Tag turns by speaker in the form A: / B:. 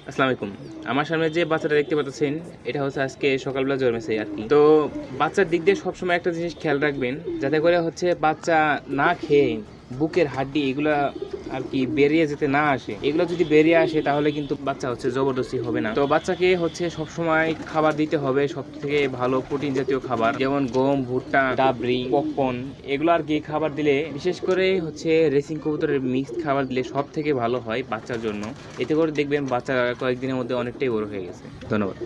A: আসসালামু আলাইকুম। আমার সামনে যে বাচ্চাটা দেখতে পাচ্ছেন, এটা হচ্ছে আজকে সকালবেলা জন্মেছে আরকি। তো বাচ্চার দিক দিয়ে সবসময় একটা জিনিস খেয়াল রাখবেন, যাতে করে হচ্ছে বাচ্চা না খেয়ে বুকের হাড্ডি এগুলা আরকি বেরিয়ে যেতে না আসে। এগুলো যদি বেরিয়ে আসে তাহলে কিন্তু বাচ্চা হচ্ছে জবরদস্তি হবে না। তো বাচ্চাকে হচ্ছে সবসময় খাবার দিতে হবে সবথেকে ভালো প্রোটিন জাতীয় খাবার, যেমন গম, ভুট্টা, ডাবরি, পপকর্ন এগুলো আরকি খাবার দিলে, বিশেষ করে হচ্ছে রেসিং কবুতরের মিক্সড খাবার দিলে সবথেকে ভালো হয় বাচ্চার জন্য। এতে করে দেখবেন বাচ্চা কয়েকদিনের মধ্যে অনেকটাই বড় হয়ে গেছে। ধন্যবাদ।